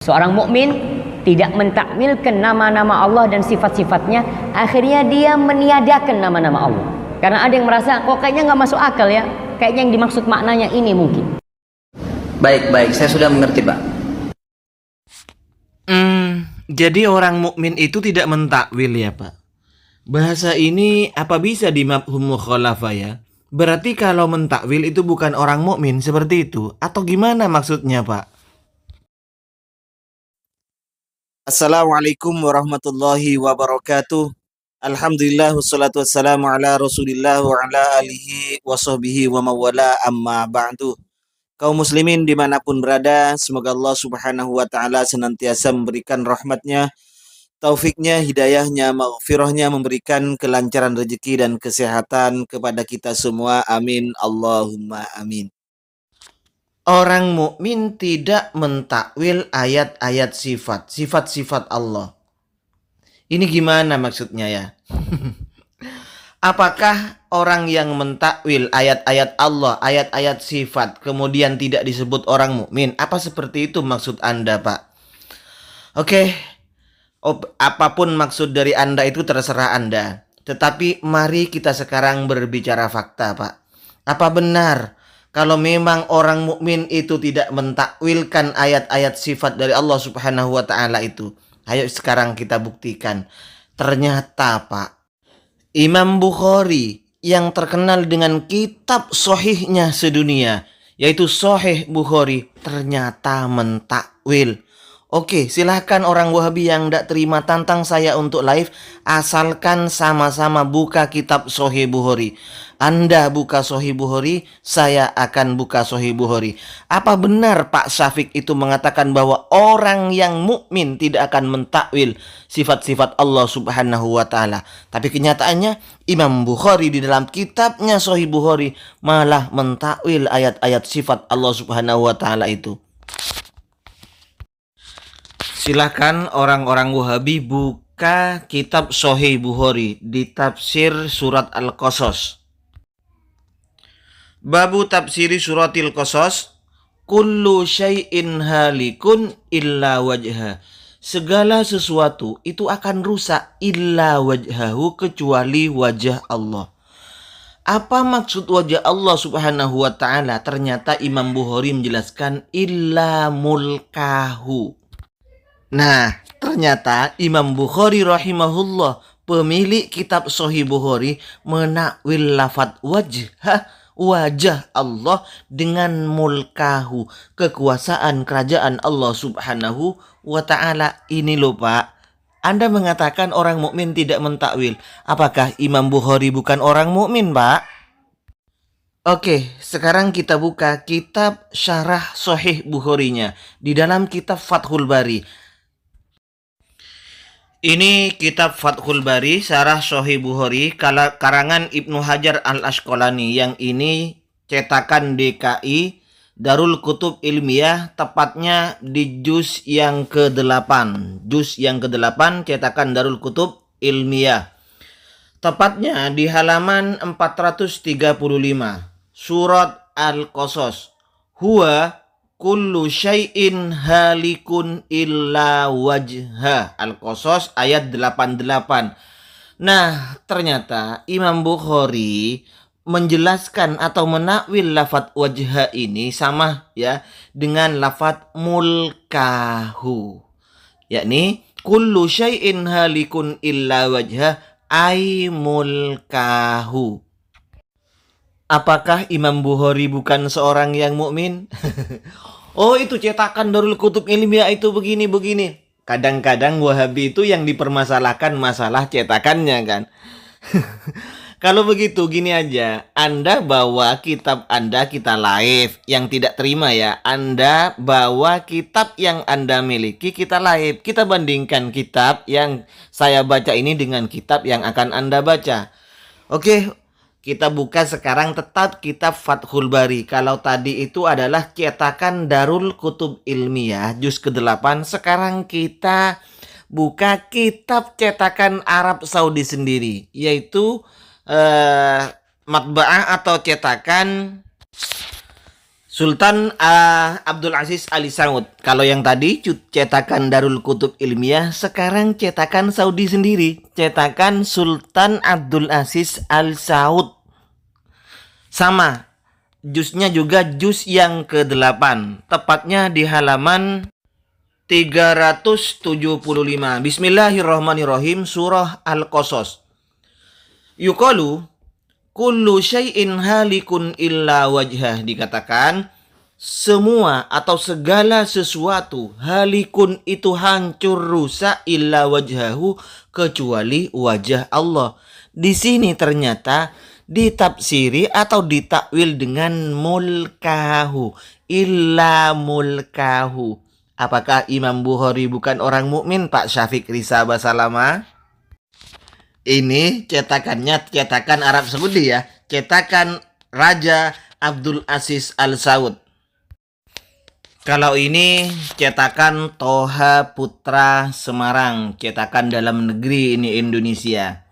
Seorang mukmin tidak mentakwilkan nama-nama Allah dan sifat-sifatnya, akhirnya dia meniadakan nama-nama Allah. Karena ada yang merasa kok kayaknya nggak masuk akal ya, kayaknya yang dimaksud maknanya ini mungkin. Baik, saya sudah mengerti, Pak. Jadi orang mukmin itu tidak mentakwil ya, Pak. Bahasa ini apa bisa dimafhum mukhalafah ya? Berarti kalau mentakwil itu bukan orang mukmin seperti itu atau gimana maksudnya, Pak? Assalamualaikum warahmatullahi wabarakatuh. Alhamdulillah wassalatu wassalamu ala Rasulillah wa ala alihi wa sahbihi wa mawala amma ba'du. Kaum muslimin dimanapun berada, semoga Allah subhanahu wa ta'ala senantiasa memberikan rahmatnya, taufiknya, hidayahnya, maghfirahnya, memberikan kelancaran rezeki dan kesehatan kepada kita semua. Amin. Allahumma amin. Orang mukmin tidak mentakwil ayat-ayat sifat-sifat Allah. Ini gimana maksudnya ya? Apakah orang yang mentakwil ayat-ayat Allah, ayat-ayat sifat, kemudian tidak disebut orang mukmin? Apa seperti itu maksud Anda, Pak? Oke, apapun maksud dari Anda itu terserah Anda. Tetapi mari kita sekarang berbicara fakta, Pak. Apa benar kalau memang orang mukmin itu tidak mentakwilkan ayat-ayat sifat dari Allah Subhanahu wa taala itu? Ayo sekarang kita buktikan. Ternyata, Pak, Imam Bukhari yang terkenal dengan kitab sahihnya sedunia, yaitu Sahih Bukhari, ternyata mentakwil. Oke, silahkan orang Wahabi yang tidak terima tantang saya untuk live, asalkan sama-sama buka kitab Sahih Bukhari. Anda buka Sahih Bukhari, saya akan buka Sahih Bukhari. Apa benar Pak Syafiq itu mengatakan bahwa orang yang mukmin tidak akan mentakwil sifat-sifat Allah Subhanahu wa taala? Tapi kenyataannya Imam Bukhari di dalam kitabnya Sahih Bukhari malah mentakwil ayat-ayat sifat Allah Subhanahu wa taala itu. Silahkan orang-orang Wahabi buka kitab Sahih Bukhari di tafsir surat Al-Qasas. Babu tafsiri suratil Qasas, kullu syai'in halikun illa wajha. Segala sesuatu itu akan rusak illa wajhahu, kecuali wajah Allah. Apa maksud wajah Allah Subhanahu wa taala? Ternyata Imam Bukhari menjelaskan illa mulkahu. Nah, ternyata Imam Bukhari rahimahullah, pemilik kitab Sahih Bukhari, menakwil lafadz wajah Allah dengan mulkahu, kekuasaan kerajaan Allah Subhanahu wa taala. Ini loh Pak, Anda mengatakan orang mukmin tidak mentakwil. Apakah Imam Bukhari bukan orang mukmin, Pak? Oke, sekarang kita buka kitab Syarah Sahih Bukharinya di dalam kitab Fathul Bari. Ini kitab Fathul Bari, Syarah Sahih Bukhari, karangan Ibnu Hajar Al-Asqalani. Yang ini cetakan DKI Darul Kutub Ilmiah, tepatnya di juz yang ke-8. Juz yang ke-8 cetakan Darul Kutub Ilmiah. Tepatnya di halaman 435. Surat Al-Qasas. Huwa kullu syai'in halikun illa wajha. Al-Qasas ayat 88. Nah, ternyata Imam Bukhari menjelaskan atau menakwil lafadz wajha ini sama ya dengan lafadz mulkahu. Yakni kullu syai'in halikun illa wajha ay mulkahu. Apakah Imam Bukhari bukan seorang yang mukmin? Oh, itu cetakan Darul Kutub Ilmiah itu begini-begini. Kadang-kadang Wahabi itu yang dipermasalahkan masalah cetakannya kan. Kalau begitu gini aja, Anda bawa kitab Anda, kita live. Yang tidak terima ya, Anda bawa kitab yang Anda miliki, kita live. Kita bandingkan kitab yang saya baca ini dengan kitab yang akan Anda baca. Oke, kita buka sekarang tetap kitab Fathul Bari. Kalau tadi itu adalah cetakan Darul Kutub Ilmiah juz ke-8, sekarang kita buka kitab cetakan Arab Saudi sendiri, yaitu matbaah atau cetakan Sultan Abdul Aziz Ali Saud. Kalau yang tadi cetakan Darul Kutub Ilmiah, sekarang cetakan Saudi sendiri, cetakan Sultan Abdul Aziz Al Saud. Sama, jusnya juga jus yang ke-8, tepatnya di halaman 375. Bismillahirrahmanirrahim, surah Al-Qasas. Yuqalu kullu syai'in halikun illa wajhah, dikatakan semua atau segala sesuatu halikun itu hancur rusak illa wajhahu, kecuali wajah Allah. Di sini ternyata ditafsiri atau ditakwil dengan mulkahu, illa mulkahu. Apakah Imam Bukhari bukan orang mukmin, Pak Syafiq Risa Basalama? Ini cetakannya cetakan Arab Saudi ya, cetakan Raja Abdul Aziz Al Saud. Kalau ini cetakan Toha Putra Semarang, cetakan dalam negeri ini Indonesia.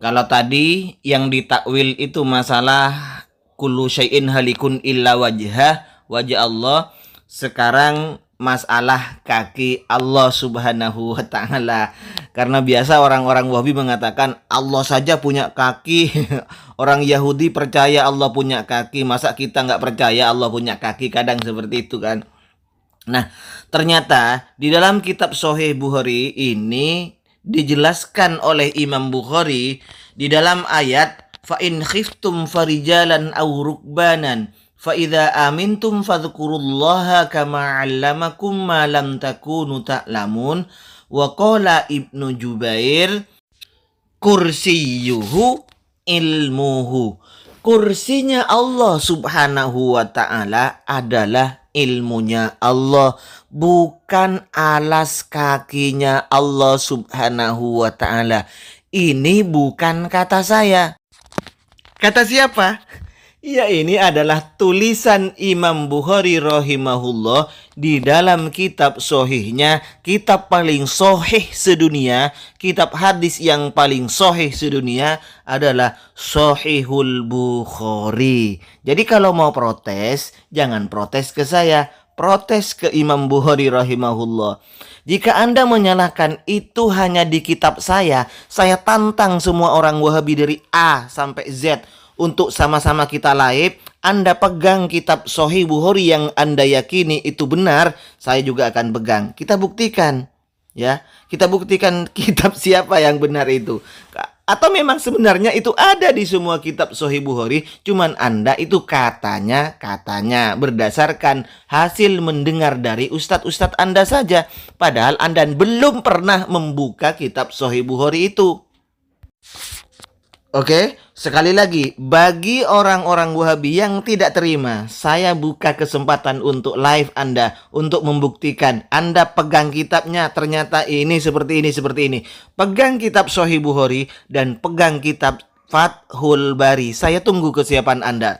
Kalau tadi yang ditakwil itu masalah kullu syai'in halikun illa wajhah, wajah Allah. Sekarang masalah kaki Allah Subhanahu wa Ta'ala. Karena biasa orang-orang Wahabi mengatakan Allah saja punya kaki. Orang Yahudi percaya Allah punya kaki, masa kita nggak percaya Allah punya kaki? Kadang seperti itu kan. Nah, ternyata di dalam kitab Sahih Bukhari ini dijelaskan oleh Imam Bukhari di dalam ayat fa in khiftum farijalan aw rukbanan fa idza amintum fadhkurullaha kama 'allamakum ma lam takunu ta'lamun. Wa qala Ibnu Jubair kursiyuhu ilmuhu. Kursinya Allah Subhanahu wa Ta'ala adalah ilmunya Allah, bukan alas kakinya Allah Subhanahu wa Ta'ala. Ini bukan kata saya. Kata siapa? Ya, ini adalah tulisan Imam Bukhari rahimahullah di dalam kitab sohihnya, kitab paling sohih sedunia, kitab hadis yang paling sohih sedunia adalah Sahihul Bukhari. Jadi kalau mau protes, jangan protes ke saya, protes ke Imam Bukhari rahimahullah. Jika Anda menyalahkan itu hanya di kitab saya tantang semua orang Wahabi dari A sampai Z untuk sama-sama kita live. Anda pegang kitab Sahih Bukhari yang Anda yakini itu benar, saya juga akan pegang. Kita buktikan, ya. Kita buktikan kitab siapa yang benar itu. Atau memang sebenarnya itu ada di semua kitab Sahih Bukhari, cuman Anda itu katanya berdasarkan hasil mendengar dari ustadz-ustadz Anda saja. Padahal Anda belum pernah membuka kitab Sahih Bukhari itu. Oke, sekali lagi, bagi orang-orang Wahabi yang tidak terima, saya buka kesempatan untuk live Anda, untuk membuktikan. Anda pegang kitabnya, ternyata ini seperti ini, seperti ini. Pegang kitab Sahih Bukhari dan pegang kitab Fathul Bari. Saya tunggu kesiapan Anda.